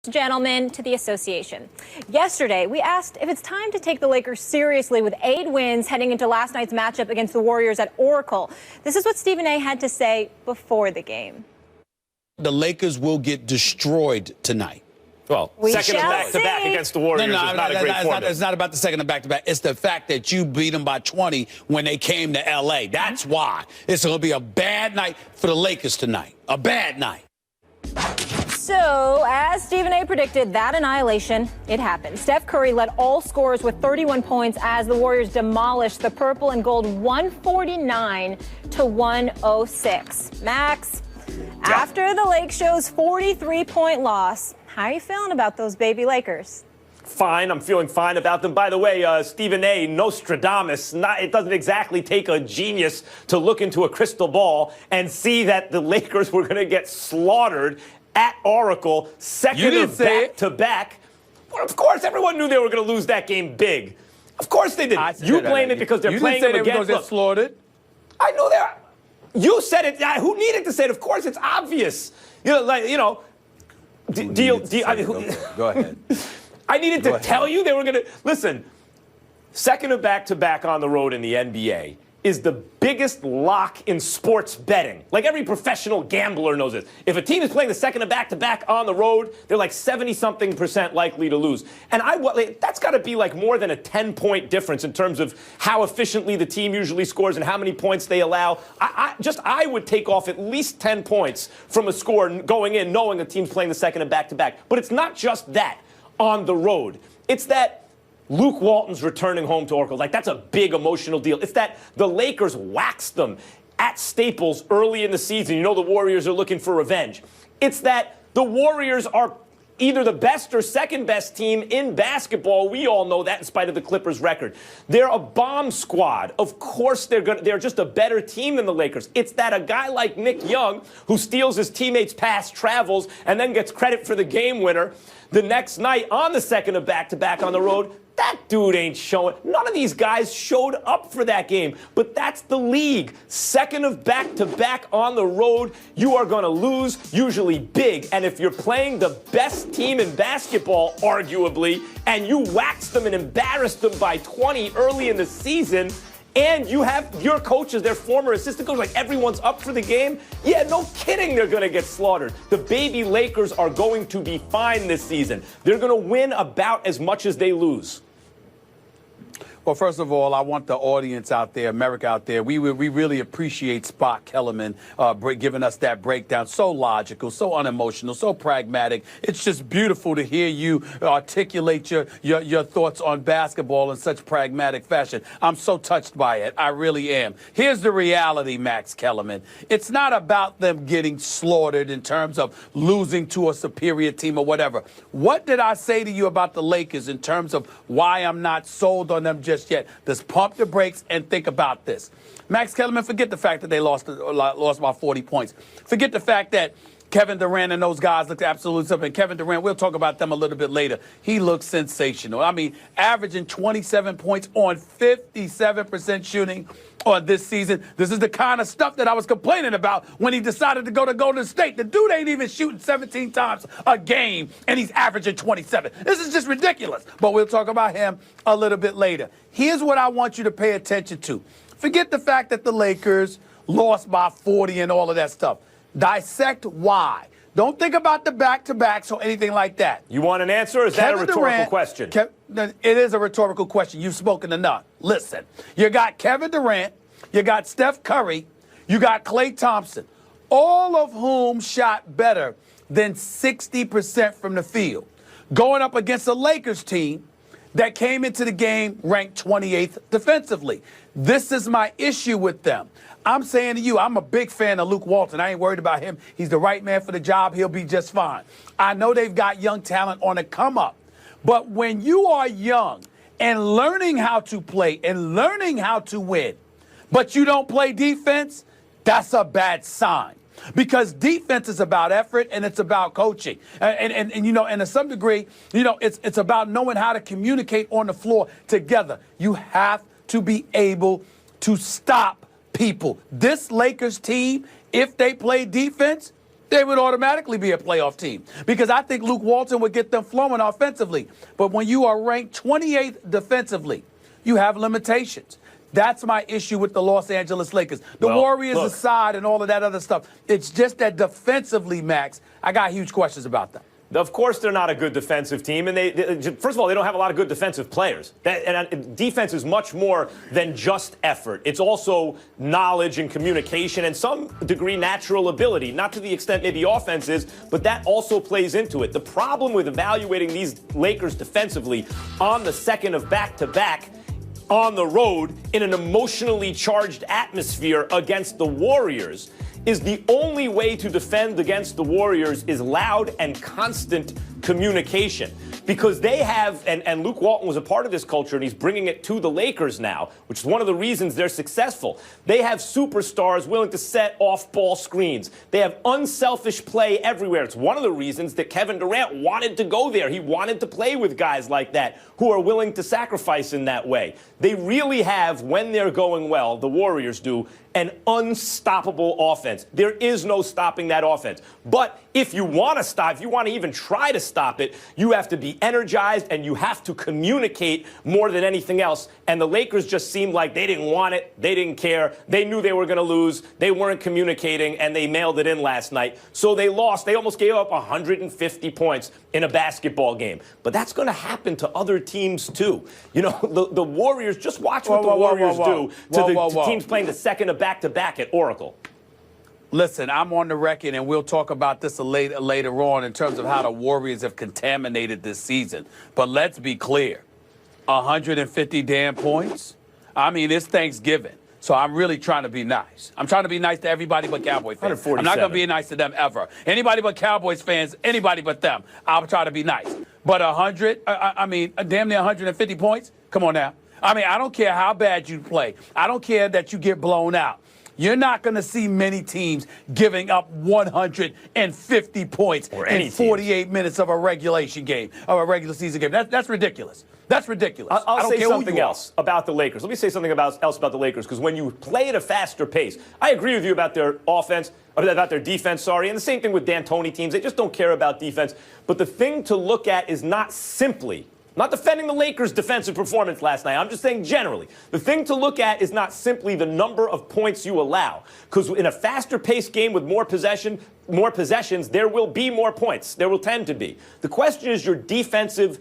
Gentlemen to the association. Yesterday, we asked if it's time to take the Lakers seriously with 8 wins heading into last night's matchup against the Warriors at Oracle. This is what Stephen A. had to say before the game. The Lakers will get destroyed tonight. Well, second of back-to-back against the Warriors is not a great formula. It's not about the second of back-to-back. It's the fact that you beat them by 20 when they came to L.A. That's why. It's going to be a bad night for the Lakers tonight. A bad night. So, as Stephen A. predicted, that annihilation, it happened. Steph Curry led all scorers with 31 points as the Warriors demolished the purple and gold 149-106. Max, after the Lake Show's 43-point loss, how are you feeling about those baby Lakers? Fine. I'm feeling fine about them. By the way, Stephen A., Nostradamus, it doesn't exactly take a genius to look into a crystal ball and see that the Lakers were going to get slaughtered at Oracle, second of back-to-back. Well, of course, everyone knew they were going to lose that game big. Of course they did. You blame it because they're playing them against. Get slaughtered. I know they're. You said it. Who needed to say it? Of course, it's obvious. Go ahead. I needed to tell you they were going to listen. Second of back-to-back on the road in the NBA is the biggest lock in sports betting. Like every professional gambler knows it. If a team is playing the second of back-to-back on the road, they're like 70-something% likely to lose. And that's got to be like more than a 10-point difference in terms of how efficiently the team usually scores and how many points they allow. I would take off at least 10 points from a score going in knowing the team's playing the second of back-to-back. But it's not just that on the road. It's that Luke Walton's returning home to Oracle. Like, that's a big emotional deal. It's that the Lakers waxed them at Staples early in the season. You know the Warriors are looking for revenge. It's that the Warriors are either the best or second best team in basketball. We all know that in spite of the Clippers' record. They're a bomb squad. Of course they're just a better team than the Lakers. It's that a guy like Nick Young, who steals his teammates' pass, travels, and then gets credit for the game winner the next night on the second of back-to-back on the road. That dude ain't showing. None of these guys showed up for that game. But that's the league. Second of back-to-back on the road, you are going to lose, usually big. And if you're playing the best team in basketball, arguably, and you wax them and embarrass them by 20 early in the season, and you have your coaches, their former assistant coaches, like everyone's up for the game, yeah, no kidding they're going to get slaughtered. The baby Lakers are going to be fine this season. They're going to win about as much as they lose. Well, first of all, I want the audience out there, America out there, we really appreciate Spot Kellerman giving us that breakdown. So logical, so unemotional, so pragmatic. It's just beautiful to hear you articulate your thoughts on basketball in such pragmatic fashion. I'm so touched by it. I really am. Here's the reality, Max Kellerman. It's not about them getting slaughtered in terms of losing to a superior team or whatever. What did I say to you about the Lakers in terms of why I'm not sold on them just yet? Let's pump the brakes and think about this. Max Kellerman, forget the fact that they lost by 40 points. Forget the fact that Kevin Durant and those guys looked absolutely something. Kevin Durant, we'll talk about them a little bit later. He looks sensational. I mean, averaging 27 points on 57% shooting on this season. This is the kind of stuff that I was complaining about when he decided to go to Golden State. The dude ain't even shooting 17 times a game, and he's averaging 27. This is just ridiculous. But we'll talk about him a little bit later. Here's what I want you to pay attention to. Forget the fact that the Lakers lost by 40 and all of that stuff. Dissect why. Don't think about the back-to-backs or anything like that. You want an answer, or is that a rhetorical question? It is a rhetorical question. You've spoken enough. Listen, you got Kevin Durant, you got Steph Curry, you got Klay Thompson, all of whom shot better than 60% from the field, going up against a Lakers team that came into the game ranked 28th defensively. This is my issue with them. I'm saying to you, I'm a big fan of Luke Walton. I ain't worried about him. He's the right man for the job. He'll be just fine. I know they've got young talent on the come up. But when you are young and learning how to play and learning how to win, but you don't play defense, that's a bad sign. Because defense is about effort and it's about coaching. And you know, and to some degree, you know, it's about knowing how to communicate on the floor together. You have to be able to stop people. This Lakers team, if they play defense, They would automatically be a playoff team because I think Luke Walton would get them flowing offensively. But when you are ranked 28th defensively, you have limitations. That's my issue with the Los Angeles Lakers. The Warriors aside and all of that other stuff. It's just that defensively, Max, I got huge questions about them. Of course, they're not a good defensive team, and first of all, they don't have a lot of good defensive players. And defense is much more than just effort. It's also knowledge and communication and some degree natural ability, not to the extent maybe offense is, but that also plays into it. The problem with evaluating these Lakers defensively on the second of back-to-back on the road in an emotionally charged atmosphere against the Warriors is the only way to defend against the Warriors is loud and constant communication. Because they have, and Luke Walton was a part of this culture, and he's bringing it to the Lakers now, which is one of the reasons they're successful. They have superstars willing to set off-ball screens. They have unselfish play everywhere. It's one of the reasons that Kevin Durant wanted to go there. He wanted to play with guys like that who are willing to sacrifice in that way. They really have, when they're going well, the Warriors do, an unstoppable offense. There is no stopping that offense. But if you want to stop, if you want to even try to stop it, you have to be energized and you have to communicate more than anything else. And the Lakers just seemed like they didn't want it. They didn't care. They knew they were going to lose. They weren't communicating, and they mailed it in last night. So they lost. They almost gave up 150 points in a basketball game. But that's going to happen to other teams, too. You know, the Warriors, just watch what the Warriors do to teams playing the second of back-to-back at Oracle. Listen, I'm on the record, and we'll talk about this later on in terms of how the Warriors have contaminated this season. But let's be clear, 150 damn points? I mean, it's Thanksgiving, so I'm really trying to be nice. I'm trying to be nice to everybody but Cowboys fans. I'm not going to be nice to them ever. Anybody but Cowboys fans, anybody but them, I'll try to be nice. But 100, I mean, damn near 150 points? Come on now. I mean, I don't care how bad you play. I don't care that you get blown out. You're not going to see many teams giving up 150 points in 48 minutes of a regulation game, of a regular season game. That's ridiculous. That's ridiculous. I'll say something else about the Lakers. Let me say something else about the Lakers, because when you play at a faster pace, I agree with you about their offense, or about their defense, and the same thing with D'Antoni teams. They just don't care about defense. But the thing to look at is not simply, not defending the Lakers' defensive performance last night. I'm just saying generally. The thing to look at is not simply the number of points you allow. Because in a faster-paced game with more possessions, there will be more points. There will tend to be. The question is your defensive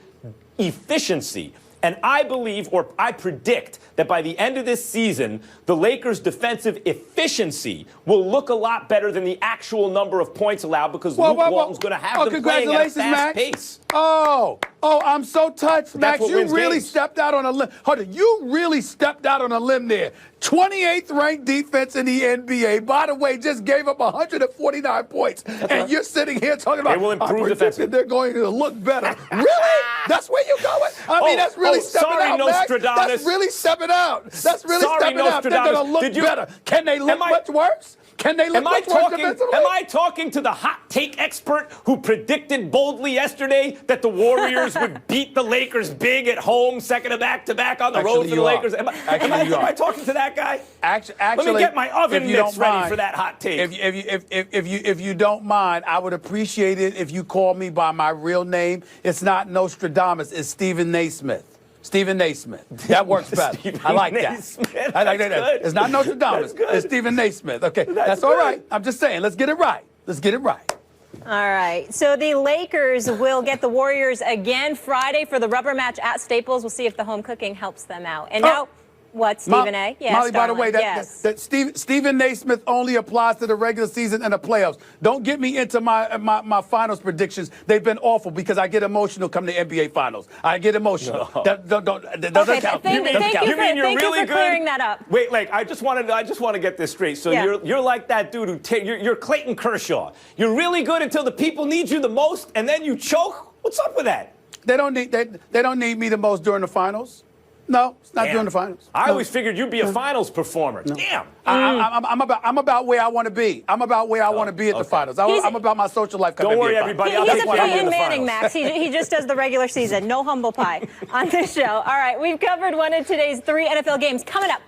efficiency. And I believe, or I predict, that by the end of this season, the Lakers' defensive efficiency will look a lot better than the actual number of points allowed, because Luke Walton's going to have them playing at a fast pace. Oh, I'm so touched, Max. You really stepped out on a limb. Hold on, you really stepped out on a limb there. 28th ranked defense in the NBA. By the way, just gave up 149 points. And you're sitting here talking about, they will improve defensively. They're going to look better. Really? That's where you're going? I mean, that's really stepping out, Max. That's really stepping out. That's really stepping out. They're going to look better. Can they look much worse? Can they look much worse defensively? Am I talking to the hot take expert who predicted boldly yesterday that the Warriors would beat the Lakers big at home, second of back-to-back on the road for the Lakers? Am I talking to that guy? Actually, let me get my oven mitts ready for that hot take. If you don't mind, I would appreciate it if you call me by my real name. It's not Nostradamus. It's Stephen Naismith. Stephen Naismith. That works better. I like that. I like that. Good. It's not Nostradamus. It's Stephen Naismith. Okay, that's all right. I'm just saying. Let's get it right. Let's get it right. All right. So the Lakers will get the Warriors again Friday for the rubber match at Staples. We'll see if the home cooking helps them out. And now, what, Stephen A? Yes, Molly, by the way, yes. that Stephen Naismith only applies to the regular season and the playoffs. Don't get me into my finals predictions. They've been awful because I get emotional come to NBA finals. I get emotional. No. That doesn't count. Thank you for clearing that up. Wait, I just want to get this straight. So you're like that dude who you're Clayton Kershaw. You're really good until the people need you the most, and then you choke. What's up with that? They don't need me the most during the finals. No, it's not during the finals. I always figured you'd be a finals performer. No. Damn. I'm about where I want to be. I'm about where I want to be at the finals. I'm about my social life. Don't worry, everybody. He's a Peyton Manning, Max. He just does the regular season. No humble pie on this show. All right, we've covered one of today's 3 NFL games. Coming up.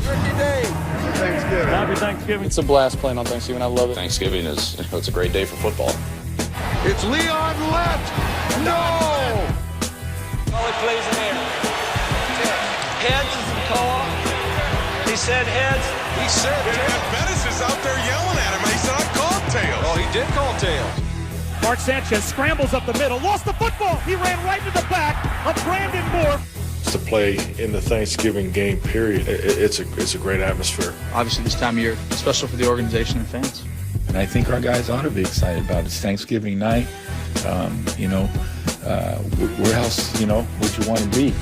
Turkey Day. Thanksgiving. Happy Thanksgiving. It's a blast playing on Thanksgiving. I love it. Thanksgiving is, it's a great day for football. It's Leon left. No! He plays in there. Heads is the call. He said heads. He said tails. Bettis is out there yelling at him. He said, I called tails. Oh, he did call tails. Mark Sanchez scrambles up the middle, lost the football. He ran right to the back of Brandon Moore. To play in the Thanksgiving game period, it's a great atmosphere. Obviously, this time of year is special for the organization and fans. And I think our guys ought to be excited about it. It's Thanksgiving night. Where else, would you want to be?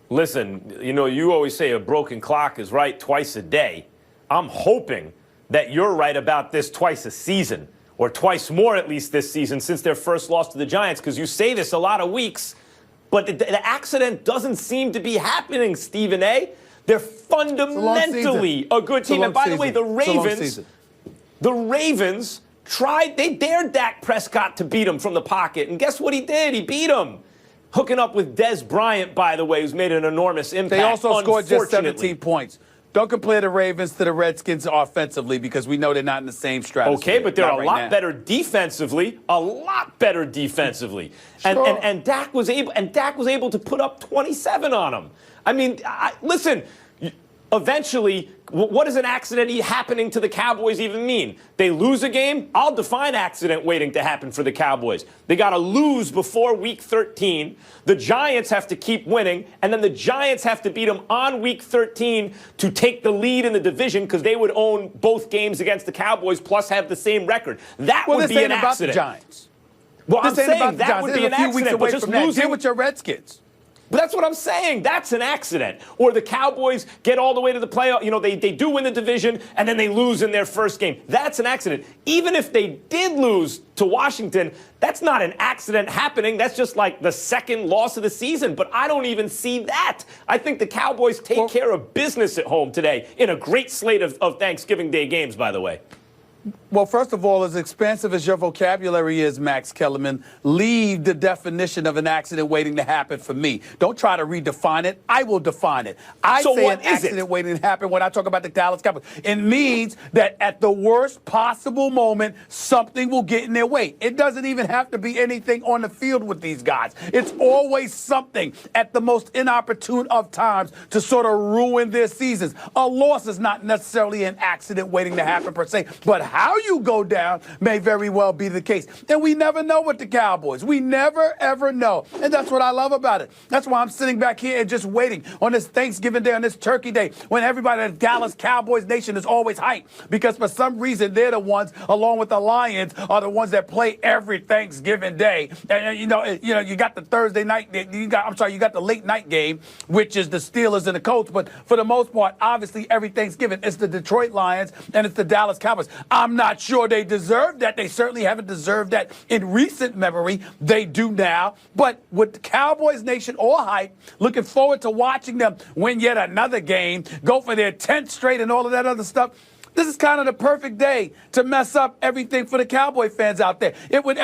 Listen, you always say a broken clock is right twice a day. I'm hoping that you're right about this twice a season, or twice more at least this season since their first loss to the Giants, because you say this a lot of weeks, but the accident doesn't seem to be happening, Stephen A. They're fundamentally a good team. And by the way, the Ravens they dared Dak Prescott to beat him from the pocket. And guess what he did? He beat him. Hooking up with Dez Bryant, by the way, who's made an enormous impact. They also scored just 17 points. Don't compare the Ravens to the Redskins offensively, because we know they're not in the same stratosphere. Okay, but they're a lot now. better defensively. A lot better defensively. Sure. And Dak was able to put up 27 on them. I mean, listen, eventually, what does an accident happening to the Cowboys even mean? They lose a game? I'll define accident waiting to happen for the Cowboys. They got to lose before Week 13. The Giants have to keep winning, and then the Giants have to beat them on Week 13 to take the lead in the division, because they would own both games against the Cowboys plus have the same record. That would be an accident. About the Giants. Well, this I'm saying that would be an a few weeks accident, away but just from that. losing Deal with your Redskins. But that's what I'm saying. That's an accident. Or the Cowboys get all the way to the playoff. They do win the division, and then they lose in their first game. That's an accident. Even if they did lose to Washington, that's not an accident happening. That's just like the second loss of the season. But I don't even see that. I think the Cowboys take care of business at home today in a great slate of Thanksgiving Day games, by the way. Well, first of all, as expansive as your vocabulary is, Max Kellerman, leave the definition of an accident waiting to happen for me. Don't try to redefine it. I will define it. I say an accident waiting to happen when I talk about the Dallas Cowboys. It means that at the worst possible moment, something will get in their way. It doesn't even have to be anything on the field with these guys. It's always something at the most inopportune of times to sort of ruin their seasons. A loss is not necessarily an accident waiting to happen per se, but how you go down may very well be the case. And we never know with the Cowboys. We never, ever know. And that's what I love about it. That's why I'm sitting back here and just waiting on this Thanksgiving Day, on this Turkey Day, when everybody in Dallas Cowboys Nation is always hyped. Because for some reason, they're the ones, along with the Lions, are the ones that play every Thanksgiving Day. And, you got the Thursday night, you got the late night game, which is the Steelers and the Colts. But for the most part, obviously, every Thanksgiving, it's the Detroit Lions and it's the Dallas Cowboys. I'm not sure they deserve that. They certainly haven't deserved that in recent memory. They do now. But with the Cowboys Nation all hype, looking forward to watching them win yet another game, go for their 10th straight and all of that other stuff. This is kind of the perfect day to mess up everything for the Cowboy fans out there. It would,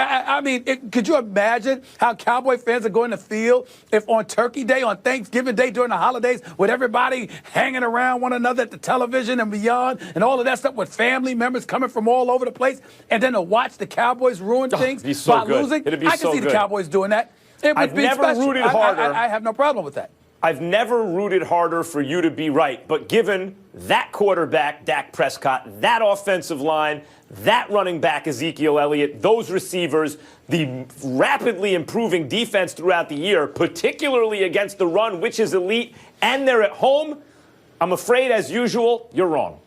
could you imagine how Cowboy fans are going to feel if on Turkey Day, on Thanksgiving Day, during the holidays, with everybody hanging around one another at the television and beyond, and all of that stuff, with family members coming from all over the place, and then to watch the Cowboys ruin things by losing? I can see the Cowboys doing that. It would be special. I've never rooted harder. I have no problem with that. I've never rooted harder for you to be right, but given that quarterback, Dak Prescott, that offensive line, that running back, Ezekiel Elliott, those receivers, the rapidly improving defense throughout the year, particularly against the run, which is elite, and they're at home, I'm afraid, as usual, you're wrong.